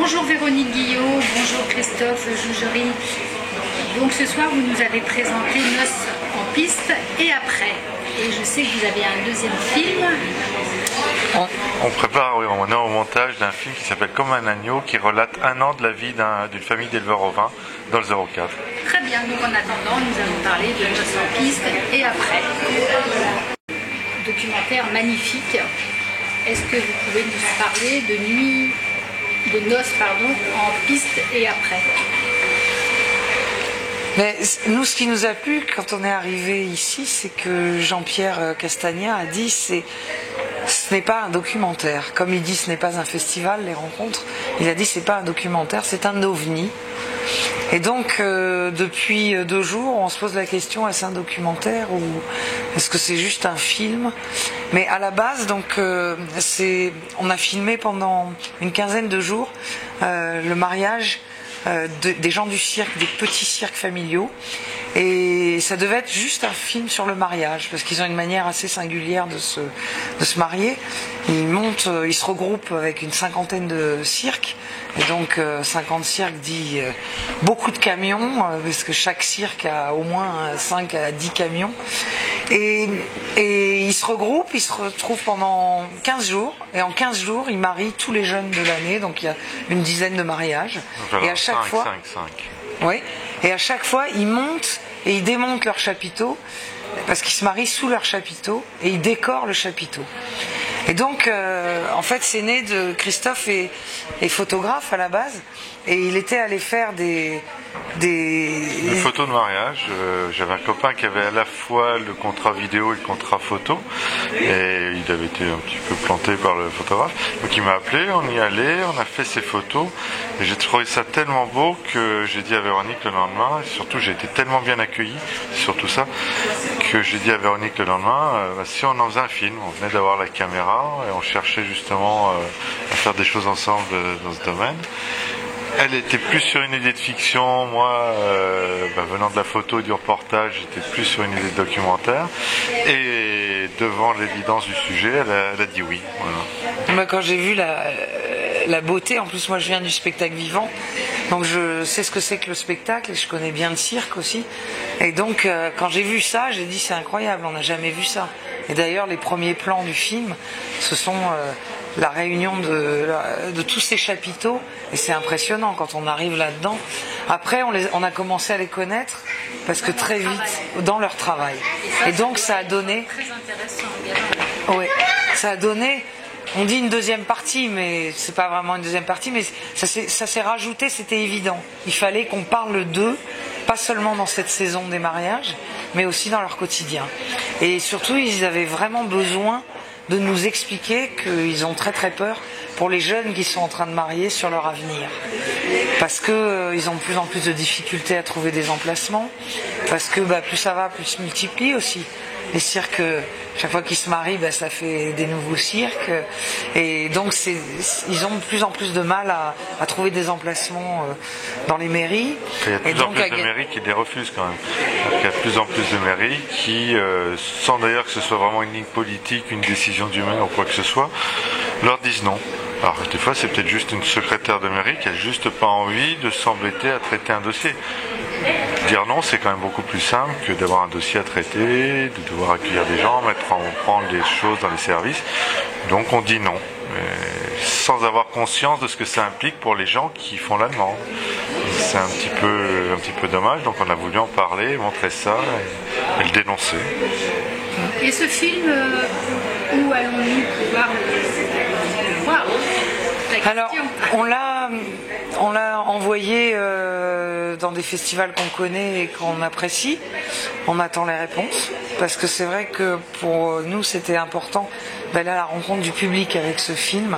Bonjour Véronique Guillot, bonjour Christophe Jougerie. Donc ce soir vous nous avez présenté Noces en piste et après. Et je sais que vous avez un deuxième film. On prépare, oui, on est au montage d'un film qui s'appelle Comme un agneau, qui relate un an de la vie d'une famille d'éleveurs ovins dans le 04. Très bien, donc en attendant, nous allons parler de Noces en piste et après. Documentaire magnifique. Est-ce que vous pouvez nous parler de noces en piste et après? Mais nous, ce qui nous a plu quand on est arrivé ici, c'est que Jean-Pierre Castagna a dit ce n'est pas un documentaire. Comme il dit, ce n'est pas un festival, les rencontres. Il a dit c'est pas un documentaire, c'est un ovni. Et donc, depuis 2 jours, on se pose la question, est-ce un documentaire ou est-ce que c'est juste un film? Mais à la base, donc, on a filmé pendant une quinzaine de jours le mariage des gens du cirque, des petits cirques familiaux. Et ça devait être juste un film sur le mariage, parce qu'ils ont une manière assez singulière de se marier. Ils se regroupent avec une cinquantaine de cirques. Et donc 50 cirques dit beaucoup de camions, parce que chaque cirque a au moins 5 à 10 camions. Et ils se regroupent, ils se retrouvent pendant 15 jours. Et en 15 jours, ils marient tous les jeunes de l'année. Donc il y a une dizaine de mariages. Donc, et à chaque fois... 5. Oui, et à chaque fois, ils montent et ils démontent leur chapiteau, parce qu'ils se marient sous leur chapiteau, et ils décorent le chapiteau. Et donc, en fait, c'est né de... Christophe est photographe à la base, et il était allé faire des photos de mariage. J'avais un copain qui avait à la fois le contrat vidéo et le contrat photo, et il avait été un petit peu planté par le photographe. Donc il m'a appelé, on y allait, on a fait ses photos, et j'ai trouvé ça tellement beau que j'ai dit à Véronique le lendemain, et surtout j'ai été tellement bien accueilli, surtout ça, que j'ai dit à Véronique le lendemain, si on en faisait un film, on venait d'avoir la caméra, et on cherchait justement à faire des choses ensemble dans ce domaine. Elle était plus sur une idée de fiction, moi, venant de la photo et du reportage, j'étais plus sur une idée de documentaire. Et devant l'évidence du sujet, elle a dit oui. Voilà. Moi, quand j'ai vu la beauté, en plus moi je viens du spectacle vivant, donc je sais ce que c'est que le spectacle et je connais bien le cirque aussi. Et donc quand j'ai vu ça, j'ai dit c'est incroyable, on n'a jamais vu ça. Et d'ailleurs les premiers plans du film, ce sont... la réunion de tous ces chapiteaux, et c'est impressionnant quand on arrive là-dedans. Après, on a commencé à les connaître, parce que très vite, dans leur travail. Et donc, ça a donné... Très intéressant, bien. Oui, ça a donné... On dit une deuxième partie, mais c'est pas vraiment une deuxième partie, mais ça s'est rajouté, c'était évident. Il fallait qu'on parle d'eux, pas seulement dans cette saison des mariages, mais aussi dans leur quotidien. Et surtout, ils avaient vraiment besoin de nous expliquer qu'ils ont très très peur pour les jeunes qui sont en train de marier sur leur avenir. Parce qu'ils ont de plus en plus de difficultés à trouver des emplacements, parce que plus ça va, plus se multiplie aussi. Les cirques, chaque fois qu'ils se marient, ça fait des nouveaux cirques. Et donc ils ont de plus en plus de mal à trouver des emplacements dans les mairies. Il y a de plus en plus de mairies qui les refusent quand même. Il y a de plus en plus de mairies qui, sans d'ailleurs que ce soit vraiment une ligne politique, une décision du maire ou quoi que ce soit, leur disent non. Alors des fois c'est peut-être juste une secrétaire de mairie qui a juste pas envie de s'embêter à traiter un dossier. Dire non, c'est quand même beaucoup plus simple que d'avoir un dossier à traiter, de devoir accueillir des gens, prendre des choses dans les services. Donc on dit non, sans avoir conscience de ce que ça implique pour les gens qui font la demande. C'est un petit peu dommage, donc on a voulu en parler, montrer ça et le dénoncer. Et ce film, où allons-nous pouvoir le voir? Alors, on l'a envoyé dans des festivals qu'on connaît et qu'on apprécie. On attend les réponses, parce que c'est vrai que pour nous c'était important d'aller à la rencontre du public avec ce film.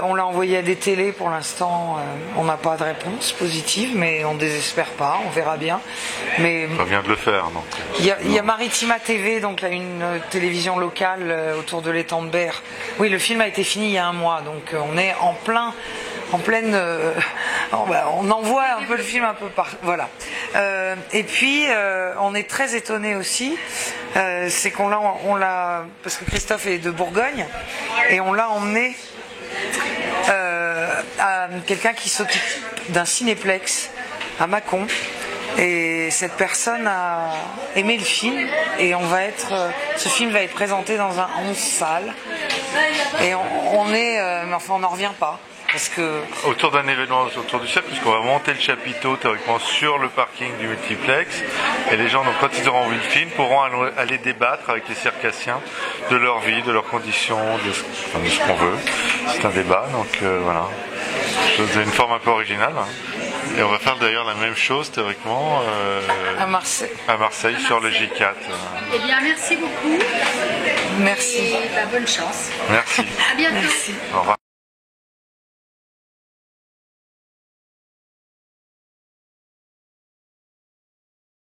On l'a envoyé à des télés, pour l'instant on n'a pas de réponse positive, mais on ne désespère pas, on verra bien. Mais ça vient de le faire, non? Il y a Maritima TV, donc là, une télévision locale autour de l'étang de Berre. Oui, le film a été fini il y a 1 mois, donc on est en pleine... on envoie un peu le film un peu par... Voilà. Et puis, on est très étonnés aussi, c'est qu'on l'a... Parce que Christophe est de Bourgogne, et on l'a emmené quelqu'un qui s'occupe d'un cinéplex à Mâcon. Et cette personne a aimé le film et ce film va être présenté dans un 11 salles. Et on n'en revient pas. Parce que... Autour d'un événement autour du cercle, puisqu'on va monter le chapiteau théoriquement sur le parking du multiplex. Et les gens, donc, quand ils auront vu le film, pourront aller débattre avec les circassiens de leur vie, de leurs conditions, de ce qu'on veut. C'est un débat, donc voilà. C'est une forme un peu originale. Hein. Et on va faire d'ailleurs la même chose théoriquement à Marseille sur le J4. Eh bien, merci beaucoup. Merci. Et bonne chance. Merci. À bientôt. Merci. Au revoir.